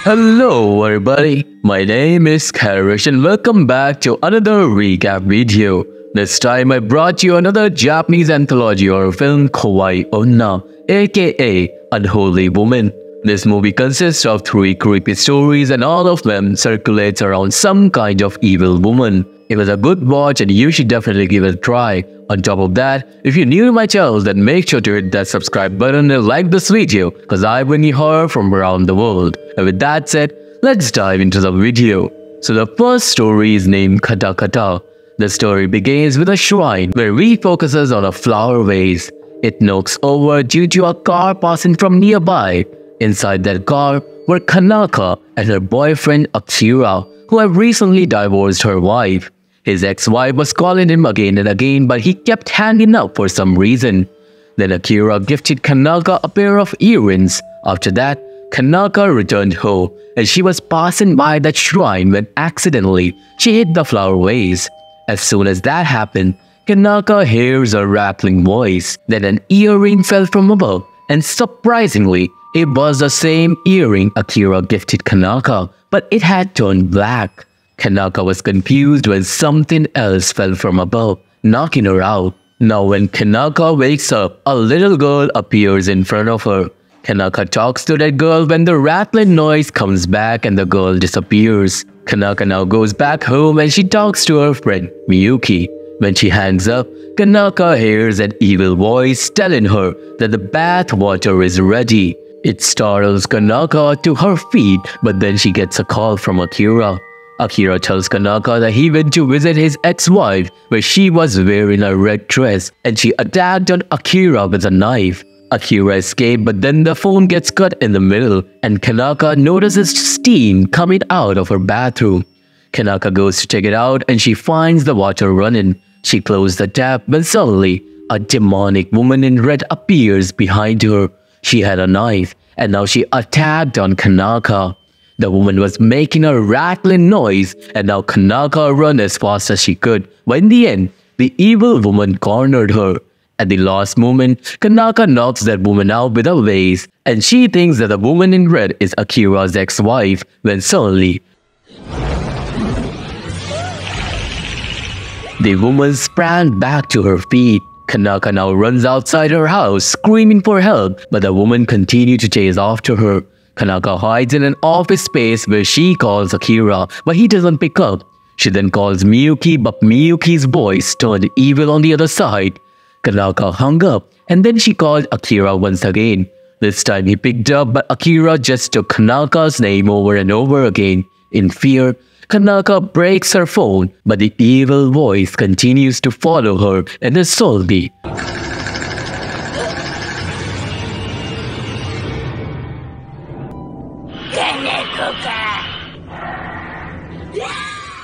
Hello everybody, my name is Karryshh and welcome back to another recap video. This time I brought you another Japanese anthology horror film, KOWAI ONNA, aka Unholy Women. This movie consists of 3 creepy stories and all of them circulates around some kind of evil woman. It was a good watch and you should definitely give it a try. On top of that, if you're new to my channel then make sure to hit that subscribe button and like this video cause I bring you horror from around the world. And with that said, let's dive into the video. So the first story is named Kata Kata. The story begins with a shrine where we focuses on a flower vase. It knocks over due to a car passing from nearby. Inside that car were Kanaka and her boyfriend Akira, who had recently divorced her wife. His ex-wife was calling him again and again, but he kept hanging up for some reason. Then Akira gifted Kanaka a pair of earrings. After that, Kanaka returned home, and she was passing by that shrine when accidentally she hit the flower vase. As soon as that happened, Kanaka hears a rattling voice. Then an earring fell from above, and surprisingly, it was the same earring Akira gifted Kanaka, but it had turned black. Kanaka was confused when something else fell from above, knocking her out. Now when Kanaka wakes up, a little girl appears in front of her. Kanaka talks to that girl when the rattling noise comes back and the girl disappears. Kanaka now goes back home and she talks to her friend Miyuki. When she hangs up, Kanaka hears an evil voice telling her that the bath water is ready. It startles Kanaka to her feet, but then she gets a call from Akira. Akira tells Kanaka that he went to visit his ex-wife where she was wearing a red dress and she attacked on Akira with a knife. Akira escaped, but then the phone gets cut in the middle and Kanaka notices steam coming out of her bathroom. Kanaka goes to check it out and she finds the water running. She closed the tap when suddenly a demonic woman in red appears behind her. She had a knife and now she attacked on Kanaka. The woman was making a rattling noise and now Kanaka ran as fast as she could, but in the end, the evil woman cornered her. At the last moment, Kanaka knocks that woman out with a vase and she thinks that the woman in red is Akira's ex-wife when suddenly the woman sprang back to her feet. Kanaka now runs outside her house screaming for help, but the woman continued to chase after her. Kanaka hides in an office space where she calls Akira, but he doesn't pick up. She then calls Miyuki, but Miyuki's voice turned evil on the other side. Kanaka hung up, and then she called Akira once again. This time he picked up, but Akira just took Kanaka's name over and over again. In fear, Kanaka breaks her phone, but the evil voice continues to follow her and assault her.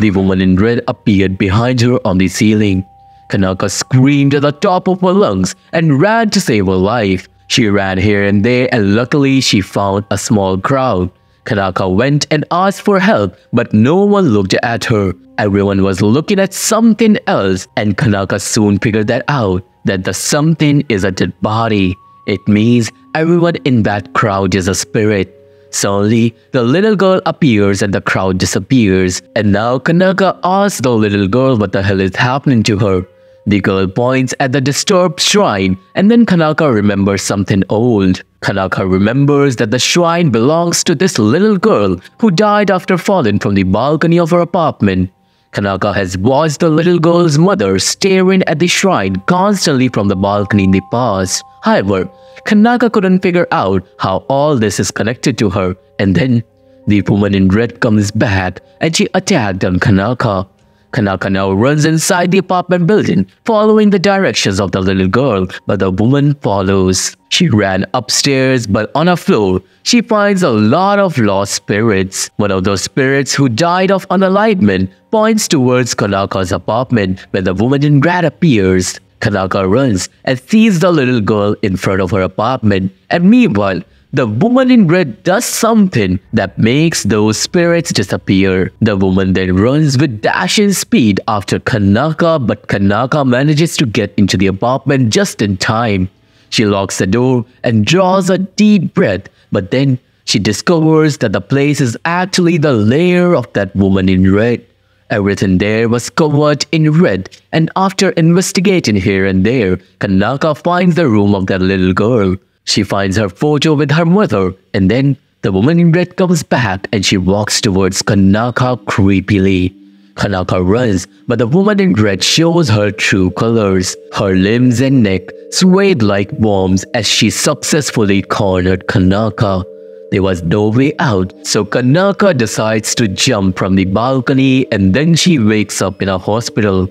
The woman in red appeared behind her on the ceiling. Kanaka screamed at the top of her lungs and ran to save her life. She ran here and there and luckily she found a small crowd. Kanaka went and asked for help, but no one looked at her. Everyone was looking at something else and Kanaka soon figured that out, that the something is a dead body. It means everyone in that crowd is a spirit. Suddenly, the little girl appears and the crowd disappears. And now Kanaka asks the little girl what the hell is happening to her. The girl points at the disturbed shrine and then Kanaka remembers something old. Kanaka remembers that the shrine belongs to this little girl who died after falling from the balcony of her apartment. Kanaka has watched the little girl's mother staring at the shrine constantly from the balcony in the past. However, Kanaka couldn't figure out how all this is connected to her, and then the woman in red comes back and she attacked on Kanaka. Kanaka now runs inside the apartment building, following the directions of the little girl, but the woman follows. She ran upstairs, but on a floor, she finds a lot of lost spirits. One of those spirits who died of unalignment points towards Kanaka's apartment when the woman in red appears. Kanaka runs and sees the little girl in front of her apartment, and meanwhile, the woman in red does something that makes those spirits disappear. The woman then runs with dashing speed after Kanaka, but Kanaka manages to get into the apartment just in time. She locks the door and draws a deep breath, but then she discovers that the place is actually the lair of that woman in red. Everything there was covered in red, and after investigating here and there, Kanaka finds the room of that little girl. She finds her photo with her mother, and then the woman in red comes back and she walks towards Kanaka creepily. Kanaka runs, but the woman in red shows her true colors. Her limbs and neck swayed like worms as she successfully cornered Kanaka. There was no way out, so Kanaka decides to jump from the balcony and then she wakes up in a hospital.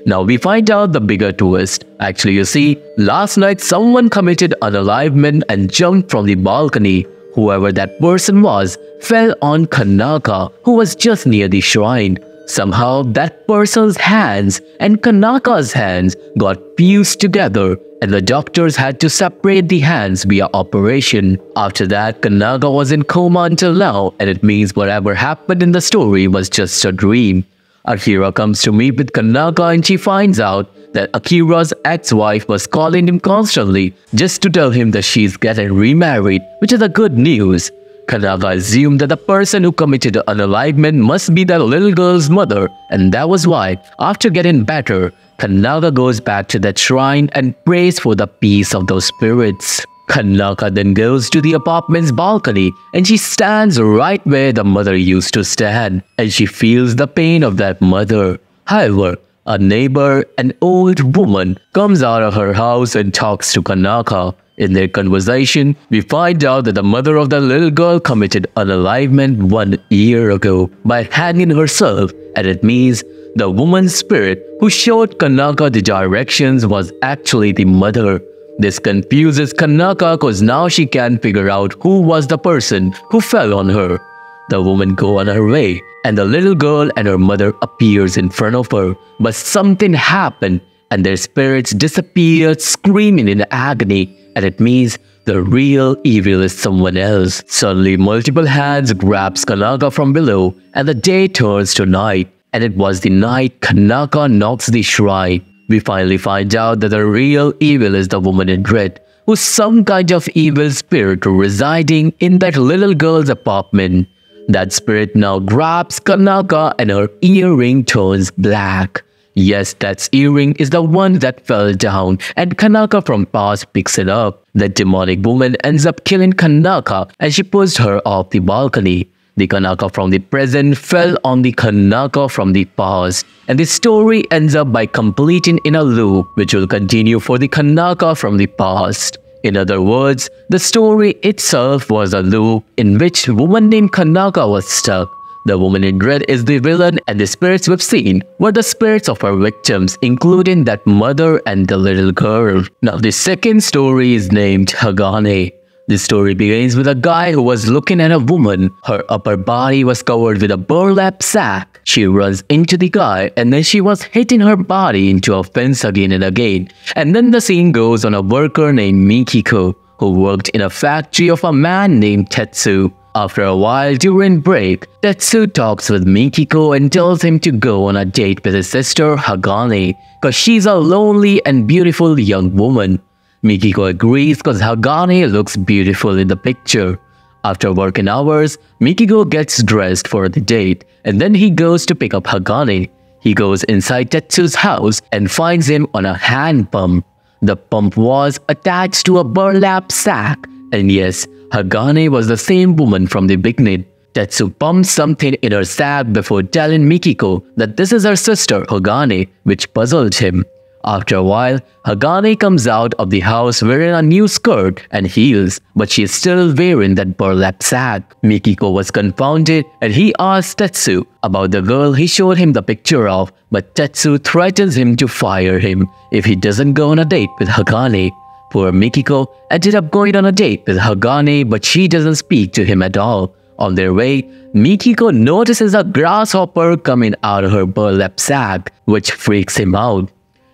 Now we find out the bigger twist. Actually, you see, last night someone committed unalivement and jumped from the balcony. Whoever that person was fell on Kanaka, who was just near the shrine. Somehow that person's hands and Kanaka's hands got fused together and the doctors had to separate the hands via operation. After that, Kanaka was in coma until now, and it means whatever happened in the story was just a dream. Akira comes to meet with Kanaka and she finds out that Akira's ex-wife was calling him constantly just to tell him that she's getting remarried, which is a good news. Kanaka assumed that the person who committed unalivement must be that little girl's mother, and that was why, after getting better, Kanaka goes back to that shrine and prays for the peace of those spirits. Kanaka then goes to the apartment's balcony and she stands right where the mother used to stand, and she feels the pain of that mother. However, a neighbor, an old woman, comes out of her house and talks to Kanaka. In their conversation, we find out that the mother of the little girl committed unalivement 1 year ago by hanging herself, and it means the woman's spirit who showed Kanaka the directions was actually the mother. This confuses Kanaka cause now she can't figure out who was the person who fell on her. The woman goes on her way, and the little girl and her mother appears in front of her, but something happened and their spirits disappeared screaming in agony. And it means the real evil is someone else. Suddenly, multiple hands grabs Kanaka from below and the day turns to night. And it was the night Kanaka knocks the shrine. We finally find out that the real evil is the woman in red, who's some kind of evil spirit residing in that little girl's apartment. That spirit now grabs Kanaka and her earring turns black. Yes, that earring is the one that fell down and Kanaka from past picks it up. The demonic woman ends up killing Kanaka and she pushed her off the balcony. The Kanaka from the present fell on the Kanaka from the past, and the story ends up by completing in a loop which will continue for the Kanaka from the past. In other words, the story itself was a loop in which a woman named Kanaka was stuck. The woman in red is the villain and the spirits we've seen were the spirits of her victims, including that mother and the little girl. Now the second story is named Hagane. This story begins with a guy who was looking at a woman. Her upper body was covered with a burlap sack. She runs into the guy and then she was hitting her body into a fence again and again. And then the scene goes on a worker named Mikiko who worked in a factory of a man named Tetsu. After a while during break, Tetsu talks with Mikiko and tells him to go on a date with his sister Hagane cause she's a lonely and beautiful young woman. Mikiko agrees cause Hagane looks beautiful in the picture. After working hours, Mikiko gets dressed for the date and then he goes to pick up Hagane. He goes inside Tetsu's house and finds him on a hand pump. The pump was attached to a burlap sack, and yes, Hagane was the same woman from the beginning. Tetsu pumps something in her sack before telling Mikiko that this is her sister Hagane, which puzzled him. After a while, Hagane comes out of the house wearing a new skirt and heels, but she is still wearing that burlap sack. Mikiko was confounded and he asked Tetsu about the girl he showed him the picture of, but Tetsu threatens him to fire him if he doesn't go on a date with Hagane. Poor Mikiko ended up going on a date with Hagane, but she doesn't speak to him at all. On their way, Mikiko notices a grasshopper coming out of her burlap sack, which freaks him out.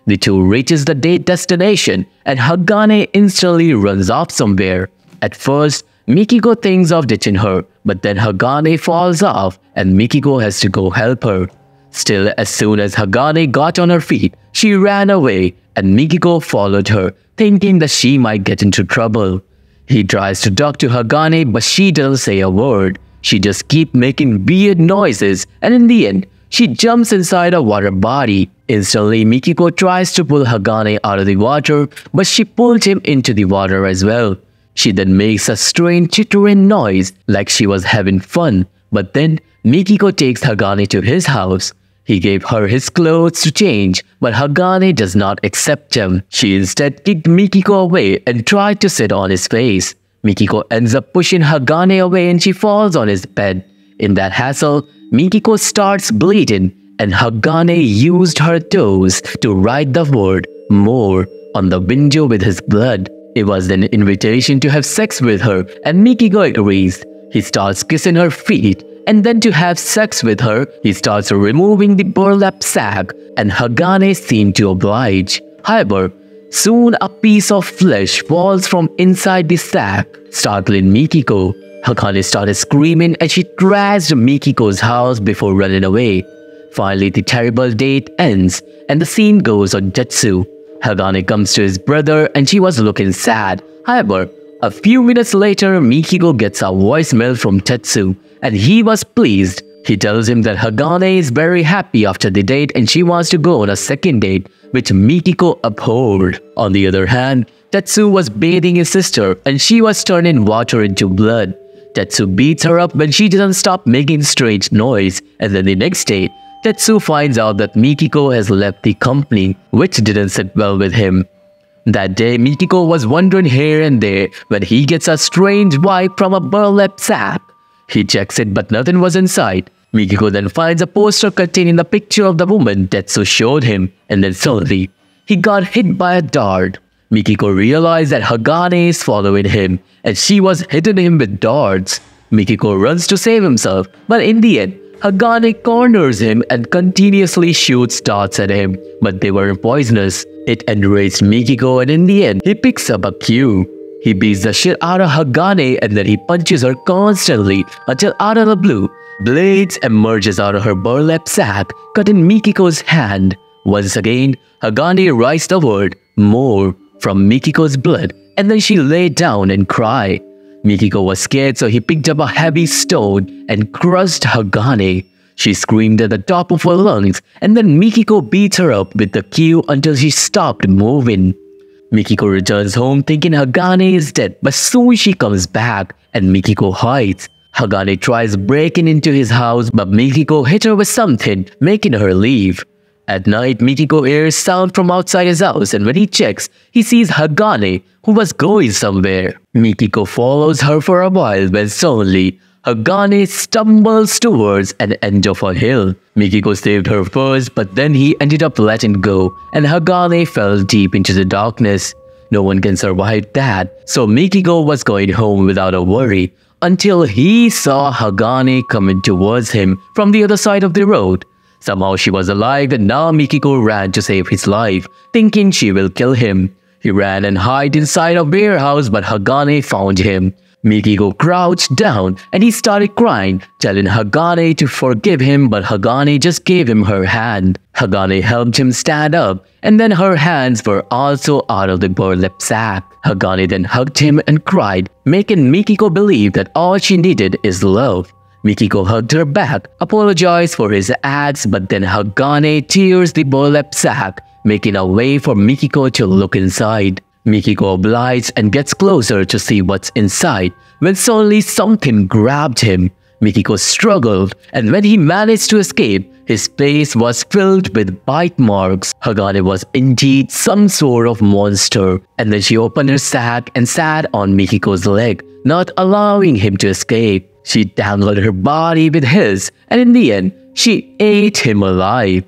The two reaches the date destination and Hagane instantly runs off somewhere. At first, Mikiko thinks of ditching her, but then Hagane falls off and Mikiko has to go help her. Still, as soon as Hagane got on her feet, she she ran away and Mikiko followed her, thinking that she might get into trouble. He tries to talk to Hagane, but she doesn't say a word. She just keeps making weird noises, and in the end, she jumps inside a water body. Instantly, Mikiko tries to pull Hagane out of the water, but she pulled him into the water as well. She then makes a strange chittering noise like she was having fun, but then Mikiko takes Hagane to his house. He gave her his clothes to change, but Hagane does not accept them. She instead kicked Mikiko away and tried to sit on his face. Mikiko ends up pushing Hagane away and she falls on his bed. In that hassle, Mikiko starts bleeding and Hagane used her toes to write the word "more" on the window with his blood. It was an invitation to have sex with her and Mikiko agrees. He starts kissing her feet and then to have sex with her, he starts removing the burlap sack and Hagane seemed to oblige. However, soon a piece of flesh falls from inside the sack, startling Mikiko. Hagane started screaming and she trashed Mikiko's house before running away. Finally, the terrible date ends and the scene goes on Tetsu. Hagane comes to his brother and she was looking sad. However, a few minutes later, Mikiko gets a voicemail from Tetsu and he was pleased. He tells him that Hagane is very happy after the date and she wants to go on a second date, which Mikiko abhorred. On the other hand, Tetsu was bathing his sister and she was turning water into blood. Tetsu beats her up when she doesn't stop making strange noise, and then the next day, Tetsu finds out that Mikiko has left the company, which didn't sit well with him. That day, Mikiko was wandering here and there when he gets a strange vibe from a burlap sack. He checks it but nothing was inside. Mikiko then finds a poster containing the picture of the woman Tetsu showed him, and then suddenly, he got hit by a dart. Mikiko realized that Hagane is following him and she was hitting him with darts. Mikiko runs to save himself, but in the end, Hagane corners him and continuously shoots darts at him, but they were poisonous. It enraged Mikiko and in the end, he picks up a cue. He beats the shit out of Hagane and then he punches her constantly until out of the blue, blades emerges out of her burlap sack, cutting Mikiko's hand. Once again, Hagane writes the word "more" from Mikiko's blood and then she lay down and cried. Mikiko was scared, so he picked up a heavy stone and crushed Hagane. She screamed at the top of her lungs and then Mikiko beats her up with the cue until she stopped moving. Mikiko returns home thinking Hagane is dead, but soon she comes back and Mikiko hides. Hagane tries breaking into his house, but Mikiko hit her with something, making her leave. At night, Mikiko hears sound from outside his house and when he checks, he sees Hagane, who was going somewhere. Mikiko follows her for a while when suddenly, Hagane stumbles towards an end of a hill. Mikiko saved her first, but then he ended up letting go and Hagane fell deep into the darkness. No one can survive that, so Mikiko was going home without a worry until he saw Hagane coming towards him from the other side of the road. Somehow she was alive and now Mikiko ran to save his life, thinking she will kill him. He ran and hid inside a warehouse but Hagane found him. Mikiko crouched down and he started crying, telling Hagane to forgive him, but Hagane just gave him her hand. Hagane helped him stand up and then her hands were also out of the burlap sack. Hagane then hugged him and cried, making Mikiko believe that all she needed is love. Mikiko hugged her back, apologized for his acts, but then Hagane tears the burlap sack, making a way for Mikiko to look inside. Mikiko obliges and gets closer to see what's inside, when suddenly something grabbed him. Mikiko struggled, and when he managed to escape, his face was filled with bite marks. Hagane was indeed some sort of monster, and then she opened her sack and sat on Mikiko's leg, not allowing him to escape. She tangled her body with his, and in the end, she ate him alive.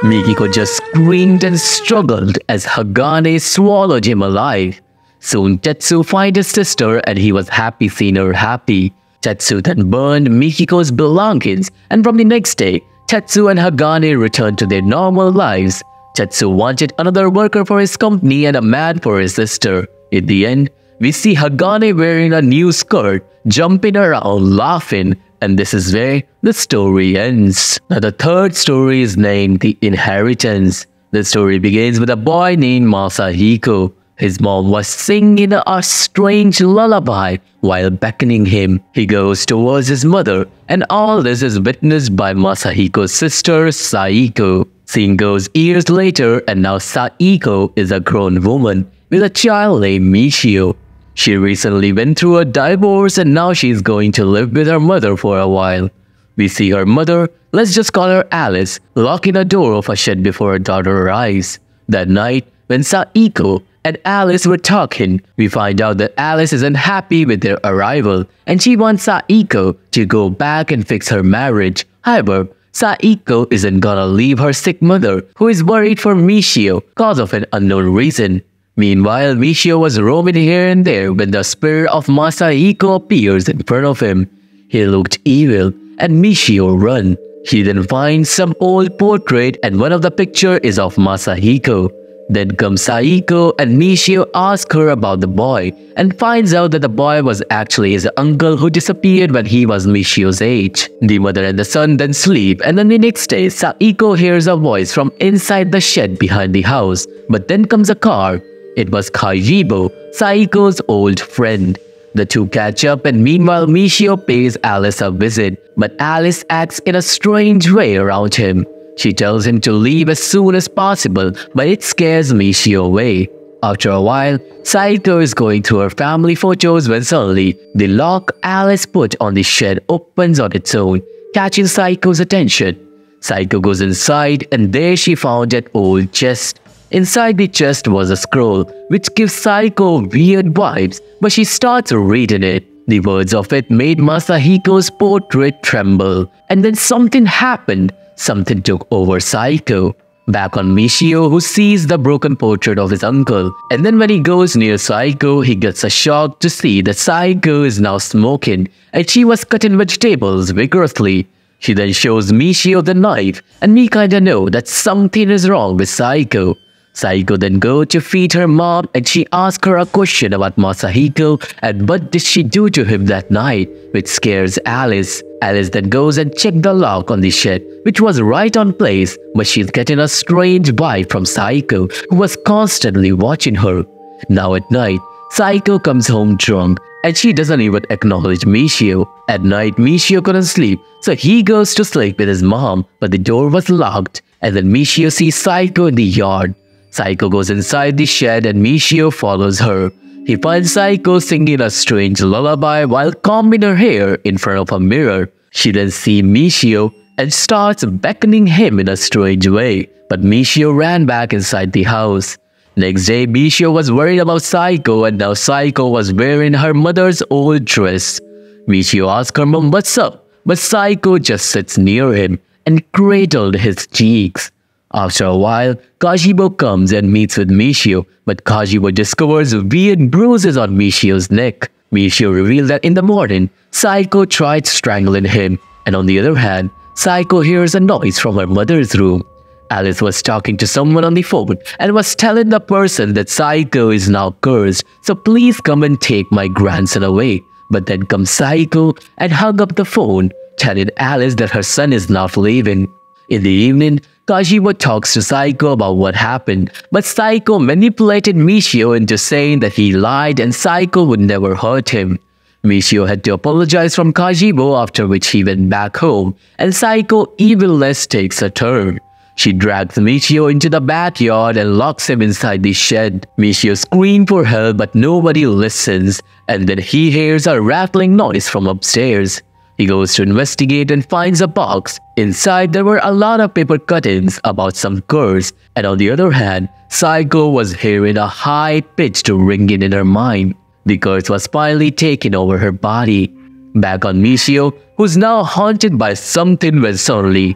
Mikiko just screamed and struggled as Hagane swallowed him alive. Soon Tetsu found his sister and he was happy seeing her happy. Tetsu then burned Mikiko's belongings and from the next day, Tetsu and Hagane returned to their normal lives. Tetsu wanted another worker for his company and a man for his sister. In the end, we see Hagane wearing a new skirt, jumping around, laughing, And this is where the story ends. Now the third story is named The Inheritance. The story begins with a boy named Masahiko. His mom was singing a strange lullaby while beckoning him. He goes towards his mother, and all this is witnessed by Masahiko's sister Saiko. Scene goes years later, and now Saiko is a grown woman with a child named Michio. She recently went through a divorce and now she's going to live with her mother for a while. We see her mother, let's just call her Alice, locking the door of a shed before her daughter arrives. That night, when Saiko and Alice were talking, we find out that Alice isn't happy with their arrival and she wants Saiko to go back and fix her marriage. However, Saiko isn't gonna leave her sick mother, who is worried for Michio cause of an unknown reason. Meanwhile, Michio was roaming here and there when the spirit of Masahiko appears in front of him. He looked evil and Michio ran. He then finds some old portrait and one of the picture is of Masahiko. Then comes Saiko and Michio asks her about the boy and finds out that the boy was actually his uncle who disappeared when he was Michio's age. The mother and the son then sleep, and then the next day Saiko hears a voice from inside the shed behind the house. But then comes a car. It was Kajibo, Saiko's old friend. The two catch up and meanwhile Michio pays Alice a visit, but Alice acts in a strange way around him. She tells him to leave as soon as possible, but it scares Michio away. After a while, Saiko is going through her family photos when suddenly the lock Alice put on the shed opens on its own, catching Saiko's attention. Saiko goes inside and there she found an old chest. Inside the chest was a scroll, which gives Saiko weird vibes, but she starts reading it. The words of it made Masahiko's portrait tremble, and then something happened. Something took over Saiko. Back on Michio, who sees the broken portrait of his uncle, and then when he goes near Saiko, he gets a shock to see that Saiko is now smoking, and she was cutting vegetables vigorously. She then shows Michio the knife, and we kinda know that something is wrong with Saiko. Saiko then goes to feed her mom and she asks her a question about Masahiko and what did she do to him that night, which scares Alice. Alice then goes and checks the lock on the shed, which was right on place, but she's getting a strange vibe from Saiko, who was constantly watching her. Now at night, Saiko comes home drunk and she doesn't even acknowledge Michio. At night, Michio couldn't sleep, so he goes to sleep with his mom, but the door was locked, and then Michio sees Saiko in the yard. Saiko goes inside the shed and Michio follows her. He finds Saiko singing a strange lullaby while combing her hair in front of a mirror. She then sees Michio and starts beckoning him in a strange way, but Michio ran back inside the house. Next day, Michio was worried about Saiko and now Saiko was wearing her mother's old dress. Michio asks her mom what's up, but Saiko just sits near him and cradled his cheeks. After a while, Kajibo comes and meets with Michio, but Kajibo discovers weird bruises on Michio's neck. Michio reveals that in the morning, Saiko tried strangling him, and on the other hand, Saiko hears a noise from her mother's room. Alice was talking to someone on the phone and was telling the person that Saiko is now cursed, so please come and take my grandson away. But then comes Saiko and hung up the phone, telling Alice that her son is not leaving. In the evening, Kajibo talks to Saiko about what happened, but Saiko manipulated Michio into saying that he lied and Saiko would never hurt him. Michio had to apologize from Kajibo, after which he went back home, and Saiko evilness takes a turn. She drags Michio into the backyard and locks him inside the shed. Michio screams for help but nobody listens, and then he hears a rattling noise from upstairs. He goes to investigate and finds a box. Inside there were a lot of paper cuttings about some curse, and on the other hand, Saiko was hearing a high-pitched ringing in her mind. The curse was finally taking over her body. Back on Michio, who's now haunted by something when suddenly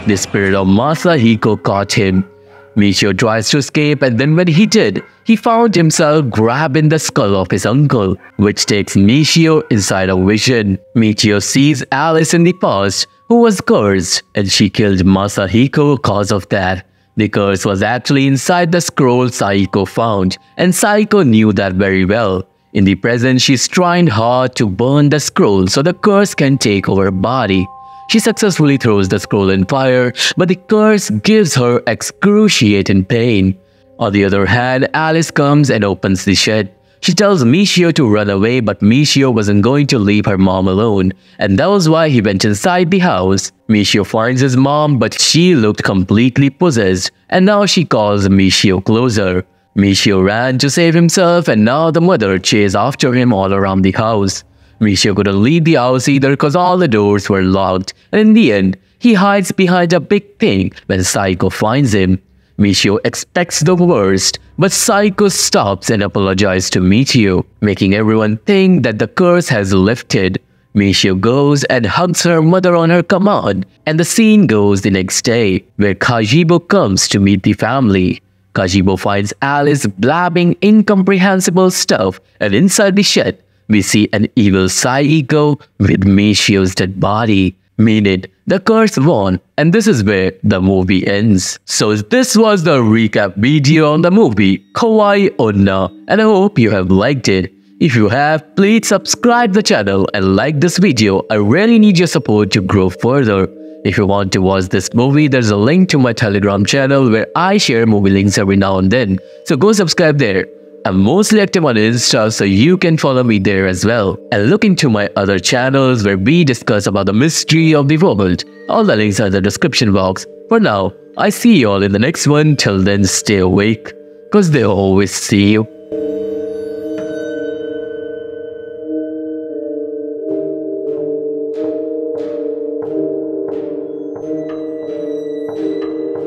the spirit of Masahiko caught him. Michio tries to escape, and then when he did, he found himself grabbing the skull of his uncle, which takes Michio inside a vision. Michio sees Alice in the past, who was cursed, and she killed Masahiko cause of that. The curse was actually inside the scroll Saiko found, and Saiko knew that very well. In the present, she's trying hard to burn the scroll so the curse can take over her body. She successfully throws the scroll in fire, but the curse gives her excruciating pain. On the other hand, Alice comes and opens the shed. She tells Michio to run away, but Michio wasn't going to leave her mom alone, and that was why he went inside the house. Michio finds his mom, but she looked completely possessed, and now she calls Michio closer. Michio ran to save himself, and now the mother chased after him all around the house. Michio couldn't leave the house either because all the doors were locked, and in the end, he hides behind a big thing when Psycho finds him. Michio expects the worst, but Psycho stops and apologizes to Michio, making everyone think that the curse has lifted. Michio goes and hugs her mother on her command, and the scene goes the next day, where Kajibo comes to meet the family. Kajibo finds Alice blabbing incomprehensible stuff, and inside the shed, we see an evil Psycho with Michio's dead body. Meaning, the curse won, and this is where the movie ends. So this was the recap video on the movie KOWAI ONNA, and I hope you have liked it. If you have, please subscribe the channel and like this video. I really need your support to grow further. If you want to watch this movie, there's a link to my Telegram channel where I share movie links every now and then. So go subscribe there. I'm mostly active on Insta, so you can follow me there as well. And look into my other channels where we discuss about the mystery of the world. All the links are in the description box. For now, I see you all in the next one. Till then, stay awake, cause they always see you.